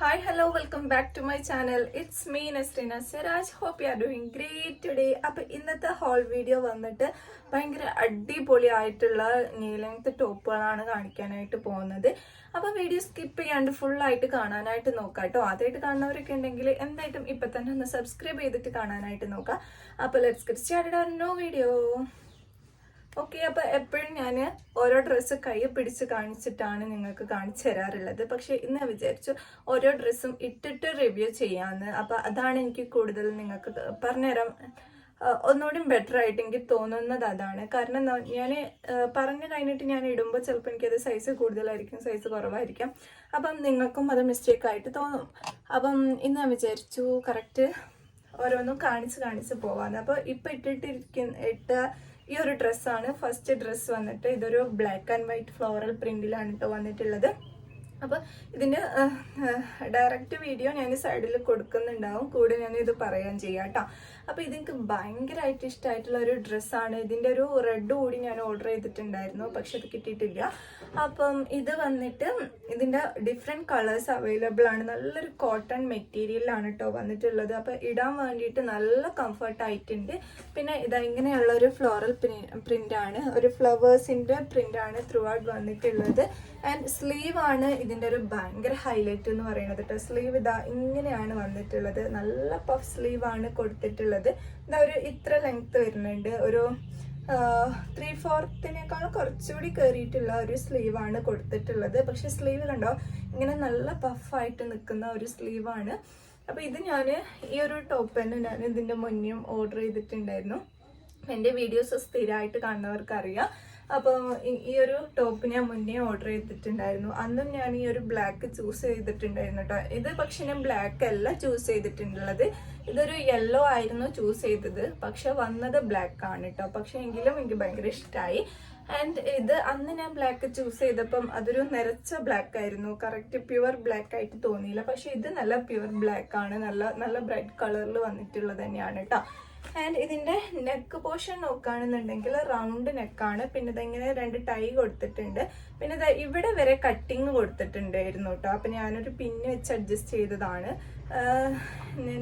Hi, hello, welcome back to my channel. It's me, Nasrina Siraj. Hope you are doing great today. അപ്പോൾ ഇന്നത്തെ whole video വന്നിട്ട് ഭയങ്കര അടിപൊളിയായിട്ടുള്ള നീ length ടോപ്പുകളാണ് കാണിക്കാനായിട്ട് പോകുന്നത്. അപ്പോൾ വീഡിയോ സ്കിപ്പ് ചെയ്യാണ്ട് ഫുള്ളായിട്ട് കാണാനായിട്ട് നോക്കാം കേട്ടോ. ആദ്യമായിട്ട് കാണുന്നവരൊക്കെ ഉണ്ടെങ്കിൽ എന്തായിട്ടും ഇപ്പം തന്നെ ഒന്ന് സബ്സ്ക്രൈബ് ചെയ്തിട്ട് കാണാനായിട്ട് നോക്കാം. അപ്പോൾ let's get started on no video. Okay, അപ്പോൾ എപ്പോഴും ഞാൻ ഓരോ ഡ്രസ്സ് കൈ പിടിച്ച് കാണിച്ചിട്ടാണ് നിങ്ങൾക്ക് കാണിച്ചു തരാറുള്ളത്. പക്ഷെ ഇന്ന് വിചാരിച്ചു ഓരോ ഡ്രസ്സും ഇട്ടിട്ട് റിവ്യൂ ചെയ്യാമെന്ന്. അപ്പോൾ അതാണ് എനിക്ക് കൂടുതൽ നിങ്ങൾക്ക് പറഞ്ഞുതരാം ഒന്നുകൂടി ബെറ്റർ ആയിട്ട് എനിക്ക് തോന്നുന്നത് അതാണ്. കാരണം ഞാൻ പറഞ്ഞു കഴിഞ്ഞിട്ട് ഞാൻ ഇടുമ്പോൾ ചിലപ്പോൾ എനിക്കത് സൈസ് കൂടുതലായിരിക്കും, സൈസ് കുറവായിരിക്കാം. അപ്പം നിങ്ങൾക്കും അത് മിസ്റ്റേക്ക് ആയിട്ട് തോന്നും. അപ്പം ഇന്ന് വിചാരിച്ചു കറക്റ്റ് ഓരോന്നും കാണിച്ച് പോവാന്ന്. അപ്പോൾ ഇപ്പം ഇട്ട ഈ ഒരു ഡ്രസ്സാണ് ഫസ്റ്റ് ഡ്രസ്സ് വന്നിട്ട്. ഇതൊരു ബ്ലാക്ക് ആൻഡ് വൈറ്റ് ഫ്ലോറൽ പ്രിന്റിലാണ് കേട്ടോ വന്നിട്ടുള്ളത്. അപ്പോൾ ഇതിൻ്റെ ഡയറക്റ്റ് വീഡിയോ ഞാൻ സൈഡിൽ കൊടുക്കുന്നുണ്ടാവും, കൂടെ ഞാൻ ഇത് പറയാൻ ചെയ്യാം കേട്ടോ. അപ്പോൾ ഇതെനിക്ക് ഭയങ്കരമായിട്ട് ഇഷ്ടമായിട്ടുള്ള ഒരു ഡ്രസ്സാണ്. ഇതിൻ്റെ ഒരു റെഡ് കൂടി ഞാൻ ഓർഡർ ചെയ്തിട്ടുണ്ടായിരുന്നു, പക്ഷെ അത് കിട്ടിയിട്ടില്ല. അപ്പം ഇത് വന്നിട്ട് ഇതിൻ്റെ ഡിഫറെൻറ്റ് കളേഴ്സ് അവൈലബിൾ ആണ്. നല്ലൊരു കോട്ടൺ മെറ്റീരിയലാണ് കേട്ടോ വന്നിട്ടുള്ളത്. അപ്പോൾ ഇടാൻ വേണ്ടിയിട്ട് നല്ല കംഫർട്ടായിട്ടുണ്ട്. പിന്നെ ഇതാ ഇങ്ങനെയുള്ള ഒരു ഫ്ലോറൽ പ്രിൻ്റാണ്, ഒരു ഫ്ലവേഴ്സിൻ്റെ പ്രിൻ്റാണ് ത്രൂ ഔട്ട് വന്നിട്ടുള്ളത്. ആൻഡ് സ്ലീവ് ആണ് ഇതിൻ്റെ ഒരു ഭയങ്കര ഹൈലൈറ്റ് എന്ന് പറയുന്നത് കേട്ടോ. സ്ലീവ് ഇതാ ഇങ്ങനെയാണ് വന്നിട്ടുള്ളത്. നല്ല പഫ് സ്ലീവ് ആണ് കൊടുത്തിട്ടുള്ളത്. ഇതാ ഒരു ഇത്ര ലെങ്ത് വരുന്നുണ്ട്. ഒരു 3/4 കുറച്ചുകൂടി കയറിയിട്ടുള്ള ഒരു സ്ലീവാണ് കൊടുത്തിട്ടുള്ളത്. പക്ഷെ സ്ലീവ് കണ്ടോ ഇങ്ങനെ നല്ല പഫായിട്ട് നിൽക്കുന്ന ഒരു സ്ലീവാണ്. അപ്പോൾ ഇത് ഞാൻ ഈ ഒരു ടോപ്പ് തന്നെ ഞാൻ ഇതിൻ്റെ മുന്നേയും ഓർഡർ ചെയ്തിട്ടുണ്ടായിരുന്നു. എൻ്റെ വീഡിയോസ് സ്ഥിരമായിട്ട് കാണുന്നവർക്ക് അറിയാം. അപ്പോൾ ഈ ഒരു ടോപ്പ് ഞാൻ മുന്നേ ഓർഡർ ചെയ്തിട്ടുണ്ടായിരുന്നു. അന്നും ഞാൻ ഈ ഒരു ബ്ലാക്ക് ചൂസ് ചെയ്തിട്ടുണ്ടായിരുന്നു കേട്ടോ. ഇത് പക്ഷെ ഞാൻ ബ്ലാക്ക് അല്ല ചൂസ് ചെയ്തിട്ടുള്ളത്, ഇതൊരു യെല്ലോ ആയിരുന്നു ചൂസ് ചെയ്തത്. പക്ഷെ വന്നത് ബ്ലാക്ക് ആണ് കേട്ടോ. പക്ഷെ എങ്കിലും എനിക്ക് ഭയങ്കര ഇഷ്ടമായി. ആൻഡ് ഇത് അന്ന് ഞാൻ ബ്ലാക്ക് ചൂസ് ചെയ്തപ്പം അതൊരു നിറച്ച ബ്ലാക്ക് ആയിരുന്നു, കറക്റ്റ് പ്യുവർ ബ്ലാക്ക് ആയിട്ട് തോന്നിയില്ല. പക്ഷെ ഇത് നല്ല പ്യുവർ ബ്ലാക്ക് ആണ്, നല്ല ബ്രൈറ്റ് കളറിൽ വന്നിട്ടുള്ളത് തന്നെയാണ് കേട്ടോ. ആൻഡ് ഇതിൻ്റെ നെക്ക് പോർഷൻ നോക്കുകയാണെന്നുണ്ടെങ്കിൽ റൗണ്ട് നെക്കാണ്. പിന്നെ ഇതെങ്ങനെ 2 ടൈ കൊടുത്തിട്ടുണ്ട്. പിന്നെ ഇവിടെ വരെ കട്ടിങ് കൊടുത്തിട്ടുണ്ടായിരുന്നു കേട്ടോ. അപ്പം ഞാനൊരു പിന്ന് വെച്ച് അഡ്ജസ്റ്റ് ചെയ്തതാണ്.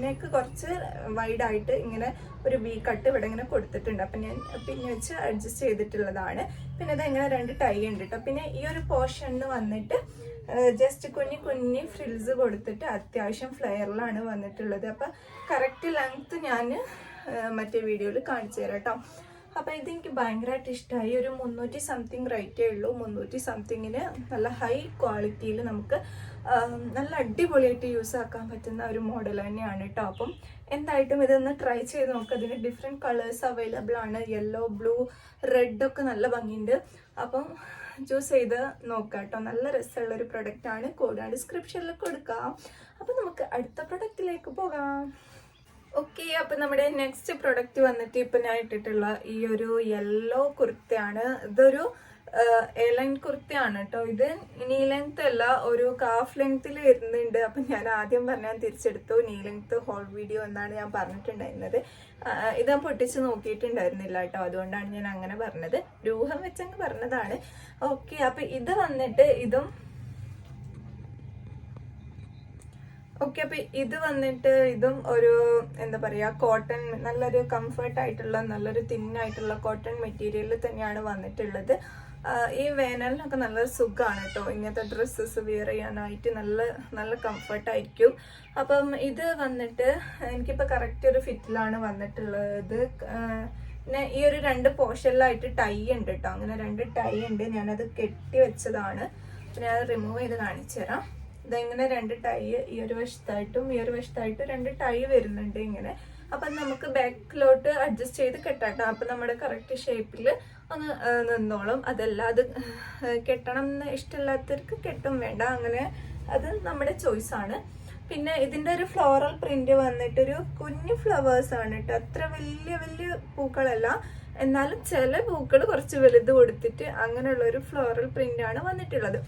നെക്ക് കുറച്ച് വൈഡായിട്ട് ഇങ്ങനെ ഒരു വി കട്ട് ഇവിടെ ഇങ്ങനെ കൊടുത്തിട്ടുണ്ട്. അപ്പം ഞാൻ പിന്ന് വെച്ച് അഡ്ജസ്റ്റ് ചെയ്തിട്ടുള്ളതാണ്. പിന്നെ ഇതെങ്ങനെ 2 ടൈ ഉണ്ട് കേട്ടോ. പിന്നെ ഈ ഒരു പോർഷനിൽ വന്നിട്ട് ജസ്റ്റ് കുഞ്ഞി ഫ്രിൽസ് കൊടുത്തിട്ട് അത്യാവശ്യം ഫ്ലെയറിലാണ് വന്നിട്ടുള്ളത്. അപ്പം കറക്റ്റ് ലെങ്ത്ത് ഞാൻ മറ്റേ വീഡിയോയിൽ കാണിച്ചു തരാം കേട്ടോ. അപ്പം ഇതെനിക്ക് ഭയങ്കരമായിട്ട് ഇഷ്ടമായി. ഒരു 300 സംതിങ് റേറ്റേ ഉള്ളൂ. 300 സംതിങ്ങിന് നല്ല ഹൈ ക്വാളിറ്റിയിൽ നമുക്ക് നല്ല അടിപൊളിയായിട്ട് യൂസ് ആക്കാൻ പറ്റുന്ന ഒരു മോഡൽ തന്നെയാണ് കേട്ടോ. അപ്പം എന്തായിട്ടും ഇതൊന്ന് ട്രൈ ചെയ്ത് നോക്കുക. ഇതിന് ഡിഫറെൻറ്റ് കളേഴ്സ് അവൈലബിൾ ആണ്. യെല്ലോ, ബ്ലൂ, റെഡ് ഒക്കെ നല്ല ഭംഗിയുണ്ട്. അപ്പം ചൂസ് ചെയ്ത് നോക്കാം കേട്ടോ. നല്ല രസമുള്ളൊരു പ്രൊഡക്റ്റാണ്. കോഡ് ഡിസ്ക്രിപ്ഷനിൽ കൊടുക്കാം. അപ്പം നമുക്ക് അടുത്ത പ്രൊഡക്റ്റിലേക്ക് പോകാം. ഓക്കെ, അപ്പം നമ്മുടെ നെക്സ്റ്റ് പ്രൊഡക്റ്റ് വന്നിട്ട് ഇപ്പം ഞാൻ ഇട്ടിട്ടുള്ള ഈ ഒരു യെല്ലോ കുർത്തയാണ്. ഇതൊരു എലൈൻ കുർത്തയാണ് കേട്ടോ. ഇത് നീ ലെങ്ത് അല്ല, ഒരു കാഫ് ലെങ്ത്തിൽ വരുന്നുണ്ട്. അപ്പം ഞാൻ ആദ്യം പറഞ്ഞാൽ തിരിച്ചെടുത്തു. നീ ലെങ്ത് ഹോൾ വീഡിയോ എന്നാണ് ഞാൻ പറഞ്ഞിട്ടുണ്ടായിരുന്നത്. ഇത് ഞാൻ പൊട്ടിച്ച് നോക്കിയിട്ടുണ്ടായിരുന്നില്ല കേട്ടോ, അതുകൊണ്ടാണ് ഞാൻ അങ്ങനെ പറഞ്ഞത്. രൂഹം വെച്ചങ്ങ് പറഞ്ഞതാണ്. ഓക്കെ, അപ്പം ഇത് വന്നിട്ട് ഇതും ഇതും ഒരു എന്താ പറയുക, കോട്ടൺ, നല്ലൊരു കംഫർട്ടായിട്ടുള്ള നല്ലൊരു തിന്നായിട്ടുള്ള കോട്ടൺ മെറ്റീരിയലിൽ തന്നെയാണ് വന്നിട്ടുള്ളത്. ഈ വേനലിനൊക്കെ നല്ല സുഖമാണ് കേട്ടോ ഇങ്ങനത്തെ ഡ്രസ്സസ് വെയർ ചെയ്യാനായിട്ട്. നല്ല കംഫർട്ടായിരിക്കും. അപ്പം ഇത് വന്നിട്ട് എനിക്കിപ്പോൾ കറക്റ്റ് ഒരു ഫിറ്റിലാണ് വന്നിട്ടുള്ളത്. പിന്നെ ഈ ഒരു 2 പോർഷനിലായിട്ട് ടൈ ഉണ്ട് കേട്ടോ. അങ്ങനെ 2 ടൈ ഉണ്ട്. ഞാനത് കെട്ടി വെച്ചതാണ്. പിന്നെ അത് റിമൂവ് ചെയ്ത് കാണിച്ചു തരാം. ഇതെങ്ങനെ 2 ടൈ ഈ ഒരു വശത്തായിട്ടും ഈ ഒരു വശത്തായിട്ടും 2 ടൈ വരുന്നുണ്ട് ഇങ്ങനെ. അപ്പം നമുക്ക് ബാക്കിലോട്ട് അഡ്ജസ്റ്റ് ചെയ്ത് കെട്ടാട്ടോ. അപ്പം നമ്മുടെ കറക്റ്റ് ഷേപ്പിൽ ഒന്ന് നിന്നോളും. അതല്ല അത് കെട്ടണം എന്ന് ഇഷ്ടമില്ലാത്തവർക്ക് കെട്ടും വേണ്ട, അങ്ങനെ അത് നമ്മുടെ ചോയ്സാണ്. പിന്നെ ഇതിൻ്റെ ഒരു ഫ്ലോറൽ പ്രിന്റ് വന്നിട്ടൊരു കുഞ്ഞു ഫ്ലവേഴ്സ് ആണ് കേട്ടോ. അത്ര വലിയ പൂക്കളല്ല, എന്നാലും ചില പൂക്കൾ കുറച്ച് വലുത് കൊടുത്തിട്ട് അങ്ങനെയുള്ളൊരു ഫ്ലോറൽ പ്രിന്റാണ് വന്നിട്ടുള്ളത്.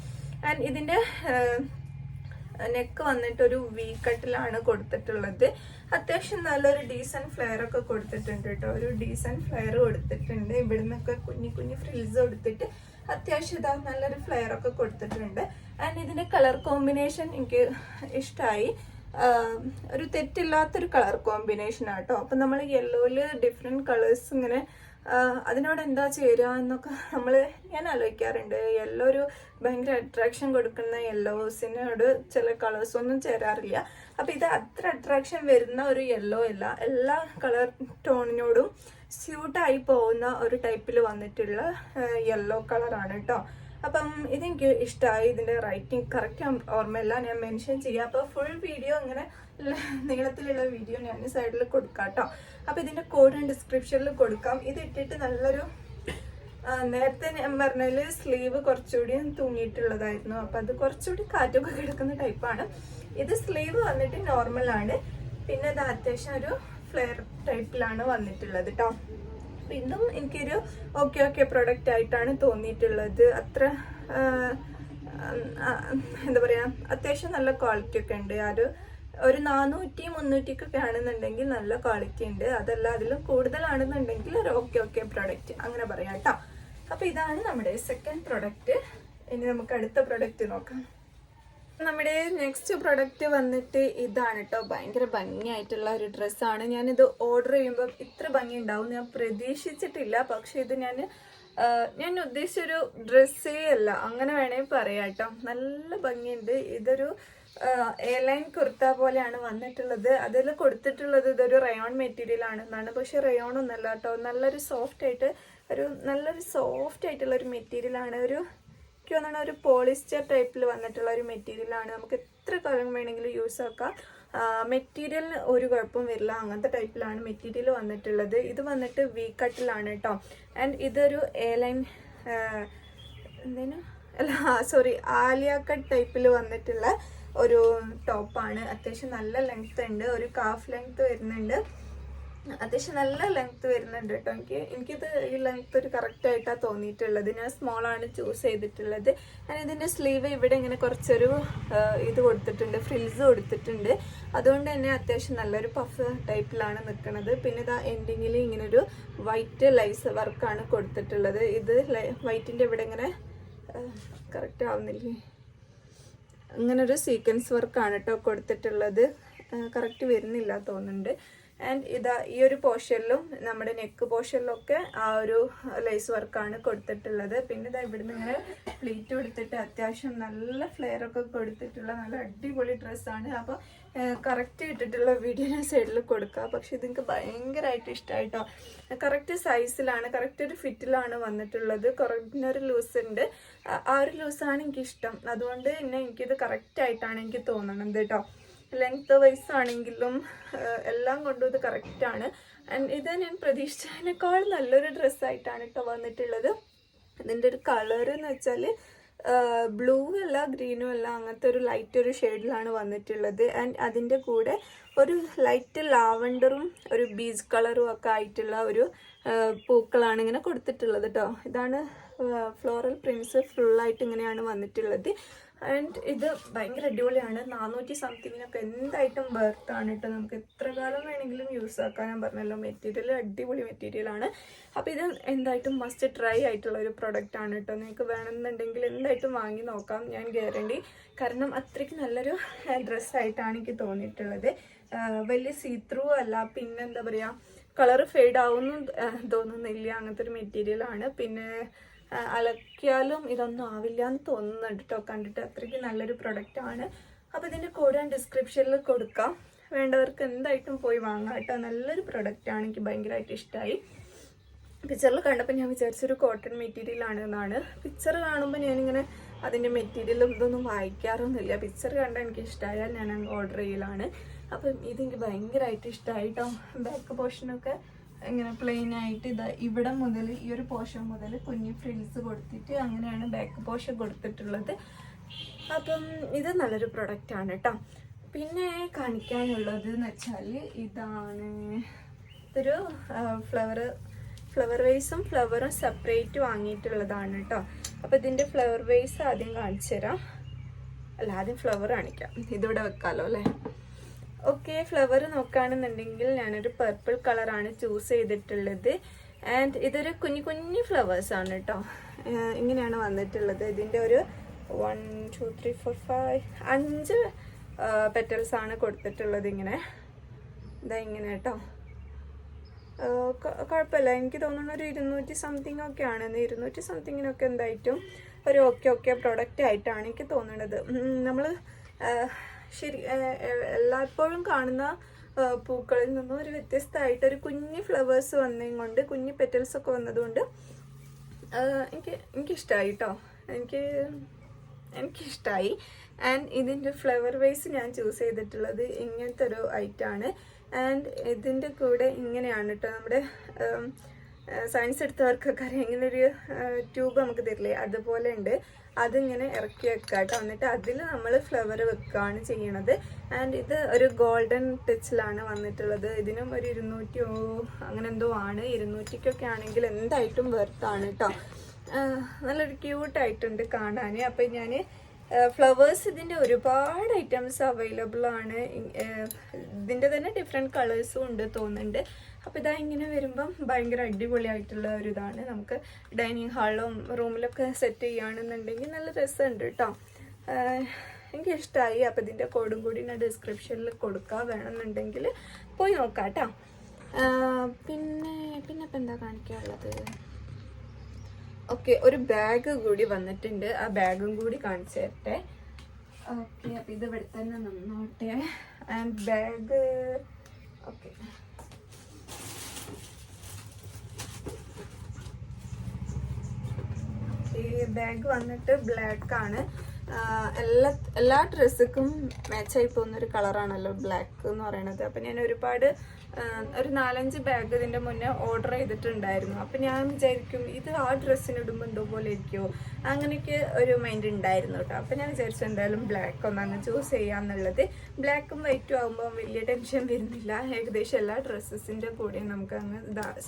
ആൻഡ് ഇതിൻ്റെ നെക്ക് വന്നിട്ട് ഒരു വി കട്ടിലാണ് കൊടുത്തിട്ടുള്ളത്. അത്യാവശ്യം നല്ലൊരു ഡീസൻറ്റ് ഫ്ലെയർ ഒക്കെ കൊടുത്തിട്ടുണ്ട് കേട്ടോ. ഒരു ഡീസൻറ്റ് ഫ്ലെയർ കൊടുത്തിട്ടുണ്ട്. ഇവിടെ നിന്നൊക്കെ കുഞ്ഞി ഫ്രിൽസ് കൊടുത്തിട്ട് അത്യാവശ്യം ഇതാ നല്ലൊരു ഫ്ലെയർ ഒക്കെ കൊടുത്തിട്ടുണ്ട്. ആൻഡ് ഇതിന്റെ കളർ കോമ്പിനേഷൻ എനിക്ക് ഇഷ്ടമായി. ഒരു തെറ്റില്ലാത്തൊരു കളർ കോമ്പിനേഷൻ ആട്ടോ. അപ്പൊ നമ്മൾ യെല്ലോയില് ഡിഫറെന്റ് കളേഴ്സ് ഇങ്ങനെ അതിനോട് എന്താ ചേരുക എന്നൊക്കെ ഞാൻ ആലോചിക്കാറുണ്ട്. യെല്ലോ ഒരു ഭയങ്കര അട്രാക്ഷൻ കൊടുക്കുന്ന യെല്ലോസിനോട് ചില കളേഴ്സ് ഒന്നും ചേരാറില്ല. അപ്പൊ ഇത് അത്ര അട്രാക്ഷൻ വരുന്ന ഒരു യെല്ലോ അല്ല, എല്ലാ കളർ ടോണിനോടും സ്യൂട്ടായി പോകുന്ന ഒരു ടൈപ്പിൽ വന്നിട്ടുള്ള യെല്ലോ കളറാണ് കേട്ടോ. അപ്പം ഇതെനിക്ക് ഇഷ്ടമായി. ഇതിന്റെ റൈറ്റിംഗ് കറക്റ്റ് ഓർമ്മയില്ല, ഞാൻ മെൻഷൻ ചെയ്യാം. അപ്പൊ ഫുൾ വീഡിയോ ഇങ്ങനെ നീളത്തിലുള്ള വീഡിയോ ഞാൻ സൈഡിൽ കൊടുക്കാം കേട്ടോ. അപ്പൊ ഇതിന്റെ കോഡ് ഡിസ്ക്രിപ്ഷനിൽ കൊടുക്കാം. ഇത് ഇട്ടിട്ട് നല്ലൊരു നേരത്തെ ഞാൻ പറഞ്ഞതിൽ സ്ലീവ് കുറച്ചുകൂടി തൂങ്ങിയിട്ടുള്ളതായിരുന്നു. അപ്പൊ അത് കുറച്ചുകൂടി കാറ്റൊക്കെ കിടക്കുന്ന ടൈപ്പാണ്. ഇത് സ്ലീവ് വന്നിട്ട് നോർമലാണ്. പിന്നെ ഇത് അത്യാവശ്യം ഒരു ഫ്ലെയർ ടൈപ്പിലാണ് വന്നിട്ടുള്ളത് കേട്ടോ. ഇതും എനിക്കൊരു ഓക്കെ പ്രൊഡക്റ്റ് ആയിട്ടാണ് തോന്നിയിട്ടുള്ളത്. അത്ര എന്താ പറയാ, അത്യാവശ്യം നല്ല ക്വാളിറ്റി ഒക്കെ ഉണ്ട്. ഒരു 400-300 ആണെന്നുണ്ടെങ്കിൽ നല്ല ക്വാളിറ്റി ഉണ്ട്. അതല്ല അതിലും കൂടുതലാണെന്നുണ്ടെങ്കിൽ ഒരു ഓക്കെ പ്രൊഡക്റ്റ് അങ്ങനെ പറയാം കേട്ടോ. അപ്പൊ ഇതാണ് നമ്മുടെ സെക്കൻഡ് പ്രൊഡക്റ്റ്. ഇനി നമുക്ക് അടുത്ത പ്രൊഡക്റ്റ് നോക്കാം. നമ്മുടെ നെക്സ്റ്റ് പ്രൊഡക്റ്റ് വന്നിട്ട് ഇതാണ് കേട്ടോ. ഭയങ്കര ഭംഗിയായിട്ടുള്ള ഒരു ഡ്രസ്സാണ്. ഞാനിത് ഓർഡർ ചെയ്യുമ്പോൾ ഇത്ര ഭംഗി ഉണ്ടാവും ഞാൻ പ്രതീക്ഷിച്ചിട്ടില്ല. പക്ഷെ ഇത് ഞാൻ ഉദ്ദേശിച്ചൊരു ഡ്രസ്സേ അല്ല, അങ്ങനെ വേണേ പറയാം കേട്ടോ. നല്ല ഭംഗിയുണ്ട്. ഇതൊരു എയർലൈൻ കുർത്ത പോലെയാണ് വന്നിട്ടുള്ളത്. അതിൽ കൊടുത്തിട്ടുള്ളത് ഇതൊരു റയോൺ മെറ്റീരിയൽ ആണെന്നാണ്. പക്ഷെ റയോൺ ഒന്നല്ല കേട്ടോ. നല്ലൊരു സോഫ്റ്റ് ആയിട്ടുള്ള ഒരു മെറ്റീരിയൽ ആണ്. എനിക്ക് തോന്നുന്ന ഒരു പോളിസ്റ്റർ ടൈപ്പിൽ വന്നിട്ടുള്ള ഒരു മെറ്റീരിയൽ ആണ്. നമുക്ക് എത്ര കാലം വേണമെങ്കിലും യൂസ് ആക്കാം. മെറ്റീരിയലിന് ഒരു കുഴപ്പവും വരില്ല. അങ്ങനത്തെ ടൈപ്പിലാണ് മെറ്റീരിയൽ വന്നിട്ടുള്ളത്. ഇത് വന്നിട്ട് വി കട്ടിലാണ് കേട്ടോ. ആൻഡ് ഇതൊരു എയർലൈൻ ആലിയ കട്ട് ടൈപ്പിൽ വന്നിട്ടുള്ള ഒരു ടോപ്പാണ്. അത്യാവശ്യം നല്ല ലെങ്ത് ഉണ്ട്. ഒരു കാഫ് ലെങ്ത് വരുന്നുണ്ട്. അത്യാവശ്യം നല്ല ലെങ്ത് വരുന്നുണ്ട് കേട്ടോ. എനിക്കിത് ഈ ലെങ്ത് ഒരു കറക്റ്റ് ആയിട്ടാണ് തോന്നിയിട്ടുള്ളത്. ഞാൻ സ്മോൾ ആണ് ചൂസ് ചെയ്തിട്ടുള്ളത്. ഞാൻ ഇതിന്റെ സ്ലീവ് ഇവിടെ ഇങ്ങനെ കുറച്ചൊരു ഇത് കൊടുത്തിട്ടുണ്ട്, ഫ്രിൽസ് കൊടുത്തിട്ടുണ്ട്. അതുകൊണ്ട് തന്നെ അത്യാവശ്യം നല്ലൊരു പഫ് ടൈപ്പിലാണ് നിൽക്കുന്നത്. പിന്നെ ഇതാ എൻഡിങ്ങിൽ ഇങ്ങനൊരു വൈറ്റ് ലൈസ് വർക്കാണ് കൊടുത്തിട്ടുള്ളത്. ഇത് വൈറ്റിന്റെ ഇവിടെ ഇങ്ങനെ കറക്റ്റ് ആവുന്നില്ലേ, അങ്ങനൊരു സീക്വൻസ് വർക്കാണ് കേട്ടോ കൊടുത്തിട്ടുള്ളത്. കറക്റ്റ് വരുന്നില്ല തോന്നുന്നുണ്ട്. ആൻഡ് ഇതാ ഈ ഒരു പോർഷനിലും നമ്മുടെ നെക്ക് പോർഷനിലൊക്കെ ആ ഒരു ലേസ് വർക്കാണ് കൊടുത്തിട്ടുള്ളത്. പിന്നെ ഇതാ ഇവിടുന്ന് ഇങ്ങനെ പ്ലീറ്റ് കൊടുത്തിട്ട് അത്യാവശ്യം നല്ല ഫ്ലെയർ ഒക്കെ കൊടുത്തിട്ടുള്ള നല്ല അടിപൊളി ഡ്രസ്സാണ്. അപ്പോൾ കറക്റ്റ് ഇട്ടിട്ടുള്ള വീഡിയോ ഞാൻ സൈഡിൽ കൊടുക്കുക. പക്ഷെ ഇതെനിക്ക് ഭയങ്കരമായിട്ട് ഇഷ്ടമായിട്ടോ. കറക്റ്റ് സൈസിലാണ്, കറക്റ്റ് ഒരു ഫിറ്റിലാണ് വന്നിട്ടുള്ളത്. കുറഞ്ഞൊരു ലൂസ് ഉണ്ട്. ആ ഒരു ലൂസാണ് എനിക്കിഷ്ടം. അതുകൊണ്ട് തന്നെ എനിക്കിത് കറക്റ്റ് ആയിട്ടാണ് എനിക്ക് തോന്നുന്നത് കേട്ടോ. ലെങ്ത് വൈസ് ആണെങ്കിലും എല്ലാം കൊണ്ടും ഇത് കറക്റ്റാണ്. ആൻഡ് ഇത് ഞാൻ പ്രതീക്ഷിച്ചതിനേക്കാൾ നല്ലൊരു ഡ്രസ്സായിട്ടാണ് കേട്ടോ വന്നിട്ടുള്ളത്. ഇതിൻ്റെ ഒരു കളർ എന്ന് വെച്ചാൽ ബ്ലൂ അല്ല ഗ്രീനും അല്ല, അങ്ങനത്തെ ഒരു ലൈറ്റ് ഒരു ഷെയ്ഡിലാണ് വന്നിട്ടുള്ളത്. ആൻഡ് അതിൻ്റെ കൂടെ ഒരു ലൈറ്റ് ലാവണ്ടറും ഒരു ബീച്ച് കളറും ഒക്കെ ആയിട്ടുള്ള ഒരു പൂക്കളാണ് ഇങ്ങനെ കൊടുത്തിട്ടുള്ളത് കേട്ടോ. ഇതാണ് ഫ്ലോറൽ പ്രിൻസ് ഫുള്ളായിട്ട് ഇങ്ങനെയാണ് വന്നിട്ടുള്ളത്. ആൻഡ് ഇത് ഭയങ്കര അടിപൊളിയാണ്. 400 സംതിങ്ങിനൊക്കെ എന്തായിട്ടും ബർത്താണ് കേട്ടോ. നമുക്ക് എത്ര കാലം വേണമെങ്കിലും യൂസ് ആക്കാൻ. ഞാൻ പറഞ്ഞല്ലോ മെറ്റീരിയൽ അടിപൊളി മെറ്റീരിയലാണ്. അപ്പോൾ ഇത് എന്തായിട്ടും മസ്റ്റ് ട്രൈ ആയിട്ടുള്ള ഒരു പ്രൊഡക്റ്റ് ആണ് കേട്ടോ. നിങ്ങൾക്ക് വേണമെന്നുണ്ടെങ്കിൽ എന്തായിട്ടും വാങ്ങി നോക്കാം, ഞാൻ ഗ്യാരണ്ടി. കാരണം അത്രയ്ക്ക് നല്ലൊരു ഡ്രസ്സായിട്ടാണ് എനിക്ക് തോന്നിയിട്ടുള്ളത്. വലിയ സീത്രൂ അല്ല, പിന്നെ എന്താ പറയുക, കളർ ഫെയ്ഡ് ആവുമെന്നും തോന്നുന്നില്ല. അങ്ങനത്തെ ഒരു മെറ്റീരിയലാണ്. പിന്നെ അലക്കിയാലും ഇതൊന്നും ആവില്ല എന്ന് തോന്നുന്നുണ്ട് കേട്ടോ. കണ്ടിട്ട് അത്രയ്ക്ക് നല്ലൊരു പ്രൊഡക്റ്റ് ആണ്. അപ്പോൾ ഇതിൻ്റെ കോഡ് ഞാൻ ഡിസ്ക്രിപ്ഷനിൽ കൊടുക്കാം. വേണ്ടവർക്ക് എന്തായിട്ടും പോയി വാങ്ങാം കേട്ടോ. നല്ലൊരു പ്രൊഡക്റ്റ് ആണ്. എനിക്ക് ഭയങ്കരമായിട്ട് ഇഷ്ടമായി. പിക്ചറിൽ കണ്ടപ്പോൾ ഞാൻ വിചാരിച്ചൊരു കോട്ടൺ മെറ്റീരിയൽ ആണെന്നാണ്. പിക്ചർ കാണുമ്പോൾ ഞാനിങ്ങനെ അതിൻ്റെ മെറ്റീരിയലും ഇതൊന്നും വായിക്കാറൊന്നുമില്ല. പിക്ചർ കണ്ടാൽ എനിക്ക് ഇഷ്ടമായാൽ ഞാൻ അങ്ങ് ഓർഡർ ചെയ്യലാണ്. അപ്പം ഇതെനിക്ക് ഭയങ്കരമായിട്ട് ഇഷ്ടമായി കേട്ടോ. ബാക്ക് പോർഷനൊക്കെ ഇങ്ങനെ പ്ലെയിൻ ആയിട്ട് ഇതാ ഇവിടെ മുതൽ ഈ ഒരു പോർഷൻ മുതൽ കുഞ്ഞു ഫ്രിൽസ് കൊടുത്തിട്ട് അങ്ങനെയാണ് ബാക്ക് പോർഷൻ കൊടുത്തിട്ടുള്ളത്. അപ്പം ഇത് നല്ലൊരു പ്രൊഡക്റ്റ് ആണ് കേട്ടോ. പിന്നെ കാണിക്കാനുള്ളത് എന്ന് വെച്ചാൽ ഇതാണ്. ഇതൊരു ഫ്ലവർ വേസും ഫ്ലവറും സെപ്പറേറ്റ് വാങ്ങിയിട്ടുള്ളതാണ് കേട്ടോ. അപ്പോൾ ഇതിൻ്റെ ഫ്ലവർ വേസ് ആദ്യം കാണിച്ചു തരാം. അല്ല, ആദ്യം ഫ്ലവർ കാണിക്കാം. ഇതിവിടെ വെക്കാമല്ലോ അല്ലേ. ഓക്കെ, ഫ്ലവർ നോക്കുകയാണെന്നുണ്ടെങ്കിൽ ഞാനൊരു പർപ്പിൾ കളറാണ് ചൂസ് ചെയ്തിട്ടുള്ളത്. ആൻഡ് ഇതൊരു കുഞ്ഞു കുഞ്ഞു ഫ്ലവേഴ്സാണ് കേട്ടോ. ഇങ്ങനെയാണ് വന്നിട്ടുള്ളത്. ഇതിൻ്റെ ഒരു 1 2 3 4 5 പെറ്റൽസ് ആണ് കൊടുത്തിട്ടുള്ളത്. ഇങ്ങനെ ഇതാ ഇങ്ങനെ കേട്ടോ. കുഴപ്പമില്ല, എനിക്ക് തോന്നുന്ന ഒരു 200 സംതിങ് ഒക്കെയാണ്. 200 സംതിങ്ങിനൊക്കെ എന്തായിട്ടും ഒരു ഓക്കെ പ്രൊഡക്റ്റ് ആയിട്ടാണ് എനിക്ക് തോന്നുന്നത്. നമ്മൾ ശരി എല്ലായ്പ്പോഴും കാണുന്ന പൂക്കളിൽ നിന്നും ഒരു വ്യത്യസ്തമായിട്ട് ഒരു കുഞ്ഞു ഫ്ലവേഴ്സ് വന്നതും കൊണ്ട്, കുഞ്ഞു പെറ്റൽസ് ഒക്കെ വന്നതുകൊണ്ട് എനിക്കിഷ്ടമായി കേട്ടോ. എനിക്കിഷ്ടമായി. ആൻഡ് ഇതിൻ്റെ ഫ്ലവർ വൈസ് ഞാൻ ചൂസ് ചെയ്തിട്ടുള്ളത് ഇങ്ങനത്തെ ഒരു ഐറ്റമാണ്. ആൻഡ് ഇതിൻ്റെ കൂടെ ഇങ്ങനെയാണ് കേട്ടോ, നമ്മുടെ സയൻസ് എടുത്തവർക്കൊക്കെ അറിയാം, ഇങ്ങനെ ഒരു ട്യൂബ് നമുക്ക് തരില്ലേ, അതുപോലെ ഉണ്ട്. അതിങ്ങനെ ഇറക്കി വെക്കുക കേട്ടോ. എന്നിട്ട് അതിൽ നമ്മൾ ഫ്ലവർ വെക്കുകയാണ് ചെയ്യണത്. ആൻഡ് ഇത് ഒരു ഗോൾഡൻ ടച്ചിലാണ് വന്നിട്ടുള്ളത്. ഇതിനും ഒരു 200 അങ്ങനെ എന്തോ ആണ്. 200-ക്കൊക്കെ ആണെങ്കിൽ എന്തായിട്ടും വെർത്താണ് കേട്ടോ. നല്ലൊരു ക്യൂട്ടായിട്ടുണ്ട് കാണാൻ. അപ്പം ഞാൻ ഫ്ലവേഴ്സ് ഇതിൻ്റെ ഒരുപാട് ഐറ്റംസ് അവൈലബിൾ ആണ്. ഇതിൻ്റെ തന്നെ ഡിഫറെൻറ്റ് കളേഴ്സും ഉണ്ട് തോന്നുന്നുണ്ട്. അപ്പോൾ ഇതാ ഇങ്ങനെ വരുമ്പം ഭയങ്കര അടിപൊളിയായിട്ടുള്ള ഒരു ഇതാണ്. നമുക്ക് ഡൈനിങ് ഹാളിലും റൂമിലൊക്കെ സെറ്റ് ചെയ്യുകയാണെന്നുണ്ടെങ്കിൽ നല്ല രസമുണ്ട് കേട്ടോ. എനിക്കിഷ്ടമായി. അപ്പോൾ ഇതിൻ്റെ കോഡും കൂടി ഞാൻ ഡിസ്ക്രിപ്ഷനിൽ കൊടുക്കാം, വേണമെന്നുണ്ടെങ്കിൽ പോയി നോക്കാം കേട്ടോ. പിന്നെ ഇപ്പം എന്താ കാണിക്കാനുള്ളത്? ഓക്കെ, ഒരു ബാഗ് കൂടി വന്നിട്ടുണ്ട്. ആ ബാഗും കൂടി കാണിച്ചു തരട്ടെ. ഓക്കെ, അപ്പം ഇത് ഇവിടെ തന്നെ നിന്നോട്ടെ. ആൻഡ് ബാഗ് ഓക്കെ, ഈ ബാഗ് വന്നിട്ട് ബ്ലാക്ക് ആണ്. എല്ലാ ഡ്രസ്സുക്കും മാച്ചായി പോകുന്നൊരു കളറാണല്ലോ ബ്ലാക്ക് എന്ന് പറയണത്. അപ്പം ഞാൻ ഒരു 4-5 ബാഗ് ഇതിൻ്റെ മുന്നേ ഓർഡർ ചെയ്തിട്ടുണ്ടായിരുന്നു. അപ്പം ഞാൻ വിചാരിക്കും ഇത് ആ ഡ്രസ്സിനിടുമ്പോൾ എന്തോ പോലെ ഇരിക്കുമോ, അങ്ങനെയൊക്കെ ഒരു മൈൻഡ് ഉണ്ടായിരുന്നു കേട്ടോ. അപ്പം ഞാൻ വിചാരിച്ചു എന്തായാലും ബ്ലാക്ക് ഒന്നങ്ങ് ചൂസ് ചെയ്യാന്നുള്ളത്. ബ്ലാക്കും വൈറ്റും ആകുമ്പോൾ വലിയ ടെൻഷൻ വരുന്നില്ല. ഏകദേശം എല്ലാ ഡ്രസ്സസിൻ്റെ കൂടെയും നമുക്ക് അങ്ങ്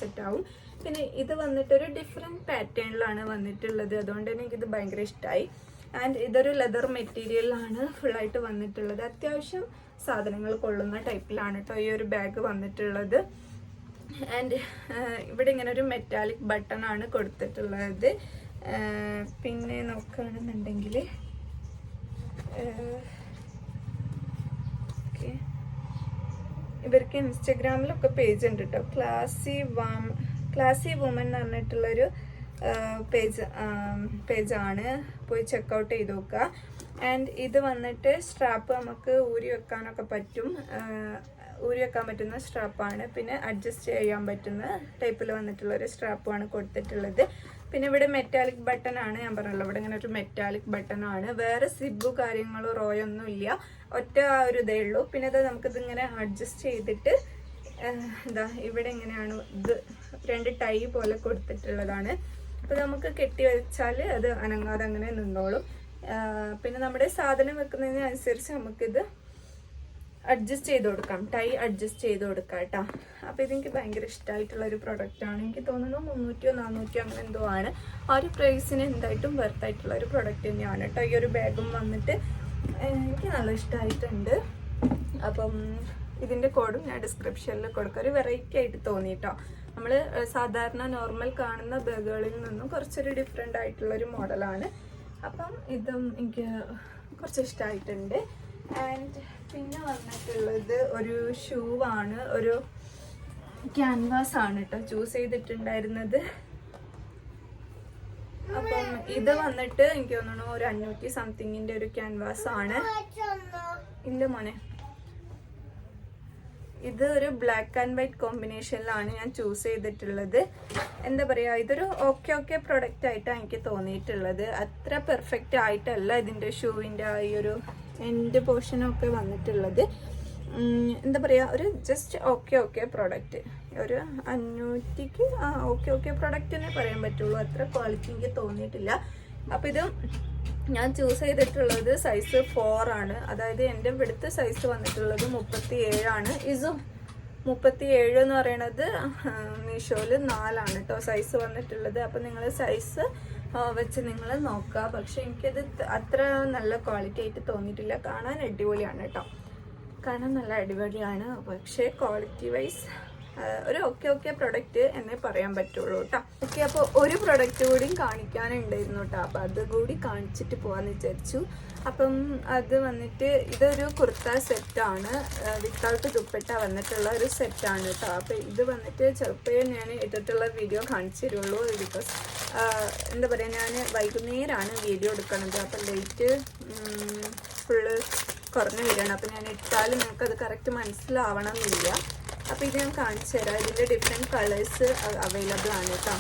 സെറ്റാവും. പിന്നെ ഇത് വന്നിട്ടൊരു ഡിഫറെൻറ്റ് പാറ്റേണിലാണ് വന്നിട്ടുള്ളത്. അതുകൊണ്ട് തന്നെ എനിക്കിത് ഭയങ്കര ഇഷ്ടമായി. ആൻഡ് ഇതൊരു ലെതർ മെറ്റീരിയലാണ് ഫുള്ളായിട്ട് വന്നിട്ടുള്ളത്. അത്യാവശ്യം സാധനങ്ങൾ കൊള്ളുന്ന ടൈപ്പിലാണ് കേട്ടോ ഈ ഒരു ബാഗ് വന്നിട്ടുള്ളത്. ആൻഡ് ഇവിടെ ഇങ്ങനെ ഒരു മെറ്റാലിക് ബട്ടൺ ആണ് കൊടുത്തിട്ടുള്ളത്. പിന്നെ നോക്കുകയാണെന്നുണ്ടെങ്കിൽ ഇവർക്ക് ഇൻസ്റ്റഗ്രാമിലൊക്കെ പേജ് ഉണ്ട് കേട്ടോ. ക്ലാസി വുമൻ എന്ന് പറഞ്ഞിട്ടുള്ളൊരു പേജാണ്. പോയി ചെക്കൗട്ട് ചെയ്ത് നോക്കുക. ആൻഡ് ഇത് വന്നിട്ട് സ്ട്രാപ്പ് നമുക്ക് ഊരി വെക്കാനൊക്കെ പറ്റും. ഊരി വെക്കാൻ പറ്റുന്ന സ്ട്രാപ്പാണ്. പിന്നെ അഡ്ജസ്റ്റ് ചെയ്യാൻ പറ്റുന്ന ടൈപ്പിൽ വന്നിട്ടുള്ളൊരു സ്ട്രാപ്പാണ് കൊടുത്തിട്ടുള്ളത്. പിന്നെ ഇവിടെ മെറ്റാലിക് ബട്ടൺ ആണ്. ഞാൻ പറഞ്ഞല്ലോ ഇവിടെ ഇങ്ങനെ ഒരു മെറ്റാലിക് ബട്ടൺ ആണ്. വേറെ സിബ് കാര്യങ്ങളോ റോയൊന്നും ഇല്ല, ഒറ്റ ആ ഒരു ഇതേ ഉള്ളൂ. പിന്നെ ഇത് നമുക്കിതിങ്ങനെ അഡ്ജസ്റ്റ് ചെയ്തിട്ട് എന്താ ഇവിടെ ഇങ്ങനെയാണ് ഇത് 2 ടൈ പോലെ കൊടുത്തിട്ടുള്ളതാണ്. അപ്പോൾ നമുക്ക് കെട്ടി വെച്ചാൽ അത് അനങ്ങാതെ അങ്ങനെ നിന്നോളും. പിന്നെ നമ്മുടെ സാധനം വെക്കുന്നതിനനുസരിച്ച് നമുക്കിത് അഡ്ജസ്റ്റ് ചെയ്ത് കൊടുക്കാം, ടൈ അഡ്ജസ്റ്റ് ചെയ്ത് കൊടുക്കാം കേട്ടോ. അപ്പോൾ ഇതെനിക്ക് ഭയങ്കര ഇഷ്ടമായിട്ടുള്ളൊരു പ്രൊഡക്റ്റാണ്. എനിക്ക് തോന്നുന്നു 300 400 അങ്ങനെ എന്തോ ആണ്. ആ ഒരു പ്രൈസിന് എന്തായിട്ടും വെർത്തായിട്ടുള്ള ഒരു പ്രൊഡക്റ്റ് തന്നെയാണ് കേട്ടോ. ഈ ഒരു ബാഗും വന്നിട്ട് എനിക്ക് നല്ല ഇഷ്ടമായിട്ടുണ്ട്. അപ്പം ഇതിൻ്റെ കോഡും ഞാൻ ഡിസ്ക്രിപ്ഷനിൽ കൊടുക്കാം. ഒരു വെറൈറ്റി ആയിട്ട് തോന്നി കേട്ടോ. നമ്മൾ സാധാരണ നോർമൽ കാണുന്ന ബാഗുകളിൽ നിന്നും കുറച്ചൊരു ഡിഫറെൻ്റ് ആയിട്ടുള്ളൊരു മോഡലാണ്. അപ്പം ഇതും എനിക്ക് കുറച്ച് ഇഷ്ടമായിട്ടുണ്ട്. ആൻഡ് പിന്നെ വന്നിട്ടുള്ളത് ഒരു ഷൂ ആണ്, ഒരു ക്യാൻവാസ് ആണ് കേട്ടോ ചൂസ് ചെയ്തിട്ടുണ്ടായിരുന്നത്. അപ്പം ഇത് വന്നിട്ട് എനിക്ക് തോന്നുന്നു ഒരു 500 സംതിങ്ങിൻ്റെ ഒരു ക്യാൻവാസ് ആണ്. ഇല്ല മോനെ, ഇത് ഒരു ബ്ലാക്ക് ആൻഡ് വൈറ്റ് കോമ്പിനേഷനിലാണ് ഞാൻ ചൂസ് ചെയ്തിട്ടുള്ളത്. എന്താ പറയുക, ഇതൊരു ഓക്കെ പ്രൊഡക്റ്റ് ആയിട്ടാണ് എനിക്ക് തോന്നിയിട്ടുള്ളത്. അത്ര പെർഫെക്റ്റ് ആയിട്ടല്ല ഇതിൻ്റെ ഷൂവിൻ്റെ ഈ ഒരു എൻഡ് പോർഷനൊക്കെ വന്നിട്ടുള്ളത്. എന്താ പറയുക, ഒരു ജസ്റ്റ് ഓക്കെ പ്രൊഡക്റ്റ്. ഒരു 500-ക്ക് ഓക്കെ പ്രൊഡക്റ്റ് എന്നേ പറയാൻ പറ്റുള്ളൂ. അത്ര ക്വാളിറ്റി എനിക്ക് തോന്നിയിട്ടില്ല. അപ്പം ഇത് ഞാൻ ചൂസ് ചെയ്തിട്ടുള്ളത് സൈസ് 4 ആണ്. അതായത് എൻ്റെ ഇവിടുത്തെ സൈസ് വന്നിട്ടുള്ളത് 37 ആണ്. ഇസും 37 എന്ന് പറയണത് മീഷോയിൽ 4 ആണ് കേട്ടോ സൈസ് വന്നിട്ടുള്ളത്. അപ്പം നിങ്ങൾ സൈസ് വെച്ച് നിങ്ങൾ നോക്കുക. പക്ഷെ എനിക്കത് അത്ര നല്ല ക്വാളിറ്റി ആയിട്ട് തോന്നിയിട്ടില്ല. കാണാൻ അടിപൊളിയാണ് കേട്ടോ, കാണാൻ നല്ല അടിപൊളിയാണ്. പക്ഷേ ക്വാളിറ്റി വൈസ് ഒരു ഓക്കെ പ്രൊഡക്റ്റ് എന്നേ പറയാൻ പറ്റുള്ളൂ കേട്ടോ. ഓക്കെ, അപ്പോൾ ഒരു പ്രൊഡക്റ്റ് കൂടിയും കാണിക്കാനുണ്ടായിരുന്നു കേട്ടോ. അപ്പോൾ അത് കൂടി കാണിച്ചിട്ട് പോകാമെന്ന് വിചാരിച്ചു. അപ്പം അത് വന്നിട്ട് ഇതൊരു കുർത്ത സെറ്റാണ്, വിത്തൗട്ട് ദുപ്പട്ട വന്നിട്ടുള്ള ഒരു സെറ്റാണ് കേട്ടോ. അപ്പോൾ ഇത് വന്നിട്ട് ചിലപ്പോൾ ഞാൻ ഇട്ടിട്ടുള്ള വീഡിയോ കാണിച്ചു തരുള്ളൂ. ബിക്കോസ് എന്താ പറയുക, ഞാൻ വൈകുന്നേരമാണ് വീഡിയോ എടുക്കുന്നത്. അപ്പം ലൈറ്റ് ഫുള്ള് കുറഞ്ഞു വരികയാണ്. അപ്പോൾ ഞാൻ ഇട്ടാലും നിങ്ങൾക്കത് കറക്റ്റ് മനസ്സിലാവണമെന്നില്ല. അപ്പോൾ ഇത് ഞാൻ കാണിച്ചു തരാം. ഇതിൻ്റെ ഡിഫറെൻറ്റ് കളേഴ്സ് അവൈലബിൾ ആണ് കേട്ടോ.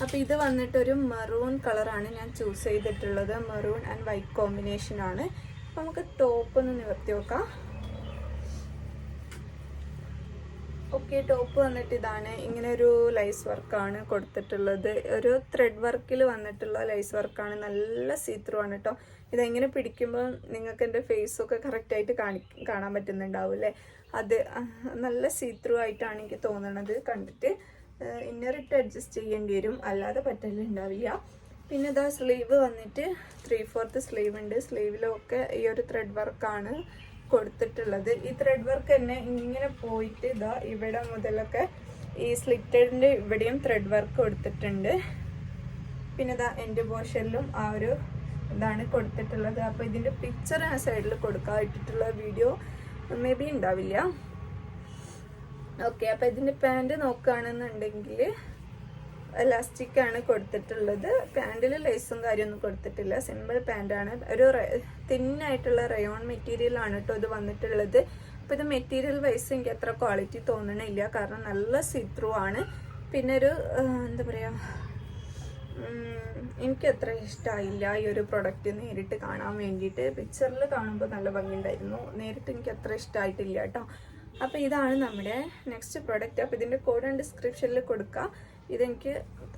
അപ്പോൾ ഇത് വന്നിട്ടൊരു മെറൂൺ കളറാണ് ഞാൻ ചൂസ് ചെയ്തിട്ടുള്ളത്. മെറൂൺ ആൻഡ് വൈറ്റ് കോമ്പിനേഷനാണ്. അപ്പോൾ നമുക്ക് ടോപ്പ് ഒന്ന് നിവർത്തി നോക്കാം. ഓക്കെ, ടോപ്പ് വന്നിട്ട് ഇതാണ്. ഇങ്ങനെ ഒരു ലൈസ് വർക്കാണ് കൊടുത്തിട്ടുള്ളത്. ഒരു ത്രെഡ് വർക്കിൽ വന്നിട്ടുള്ള ലൈസ് വർക്കാണ്. നല്ല സീത്രൂ ആണ് കേട്ടോ. ഇതെങ്ങനെ പിടിക്കുമ്പോൾ നിങ്ങൾക്ക് എൻ്റെ ഫേസൊക്കെ കറക്റ്റായിട്ട് കാണാൻ പറ്റുന്നുണ്ടാവും അല്ലേ. അത് നല്ല സീത്രൂ ആയിട്ടാണ് എനിക്ക് തോന്നണത്. കണ്ടിട്ട് ഇന്നറിട്ട് അഡ്ജസ്റ്റ് ചെയ്യേണ്ടി വരും, അല്ലാതെ പറ്റലുണ്ടാവില്ല. പിന്നെ ഇതാ സ്ലീവ് വന്നിട്ട് 3/4 സ്ലീവ് ഉണ്ട്. സ്ലീവിലൊക്കെ ഈ ഒരു ത്രെഡ് വർക്കാണ് കൊടുത്തിട്ടുള്ളത്. ഈ ത്രെഡ് വർക്ക് തന്നെ ഇങ്ങനെ പോയിട്ട് ഇതാ ഇവിടെ മുതലൊക്കെ ഈ സ്ലിറ്റഡിൻ്റെ ഇവിടെയും ത്രെഡ് വർക്ക് കൊടുത്തിട്ടുണ്ട്. പിന്നെ ഇതാ എൻ്റെ പോർഷനിലും ആ ഒരു ഇതാണ് കൊടുത്തിട്ടുള്ളത്. അപ്പോൾ ഇതിൻ്റെ പിക്ചർ ആ സൈഡിൽ കൊടുക്കാതിട്ടുള്ള വീഡിയോ മേ ബി ഉണ്ടാവില്ല. ഓക്കെ, അപ്പോൾ ഇതിൻ്റെ പാൻറ് നോക്കുകയാണെന്നുണ്ടെങ്കിൽ എലാസ്റ്റിക്കാണ് കൊടുത്തിട്ടുള്ളത്. പാൻറ്റിൽ ലേസും കാര്യമൊന്നും കൊടുത്തിട്ടില്ല, സിമ്പിൾ പാൻറ്റാണ്. ഒരു തിന്നായിട്ടുള്ള റയോൺ മെറ്റീരിയലാണ് കേട്ടോ ഇത് വന്നിട്ടുള്ളത്. അപ്പോൾ ഇത് മെറ്റീരിയൽ വൈസ് എനിക്ക് അത്ര ക്വാളിറ്റി തോന്നണില്ല, കാരണം നല്ല സീത്രൂ ആണ്. പിന്നെ ഒരു എന്താ പറയുക, എനിക്ക് അത്ര ഇഷ്ടമായില്ല ഈ ഒരു പ്രൊഡക്റ്റ് നേരിട്ട് കാണാൻ വേണ്ടിയിട്ട്. പിക്ചറിൽ കാണുമ്പോൾ നല്ല ഭംഗിയുണ്ടായിരുന്നു, നേരിട്ട് എനിക്ക് അത്ര ഇഷ്ടമായിട്ടില്ല കേട്ടോ. അപ്പോൾ ഇതാണ് നമ്മുടെ നെക്സ്റ്റ് പ്രൊഡക്റ്റ്. അപ്പോൾ ഇതിൻ്റെ കോഡ് ആൻഡ് ഡിസ്ക്രിപ്ഷനിൽ കൊടുക്കുക. ഇതെനിക്ക്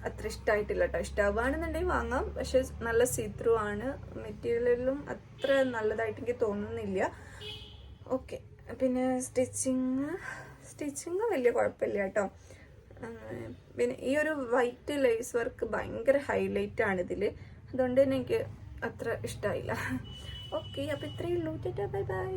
അത്ര ഇഷ്ടമായിട്ടില്ല കേട്ടോ. ഇഷ്ടമാവുകയാണെന്നുണ്ടെങ്കിൽ വാങ്ങാം, പക്ഷെ നല്ല സീത്രൂ ആണ്. മെറ്റീരിയലിലും അത്ര നല്ലതായിട്ട് എനിക്ക് തോന്നുന്നില്ല. ഓക്കെ, പിന്നെ സ്റ്റിച്ചിങ് വലിയ കുഴപ്പമില്ല കേട്ടോ. പിന്നെ ഈ ഒരു വൈറ്റ് ലേസ് വർക്ക് ഭയങ്കര ഹൈലൈറ്റ് ആണ് ഇതിൽ, അതുകൊണ്ട് തന്നെ എനിക്ക് അത്ര ഇഷ്ടമായില്ല. ഓക്കെ, അപ്പോൾ ഇത്രയേ ഉള്ളൂ. Bye bye.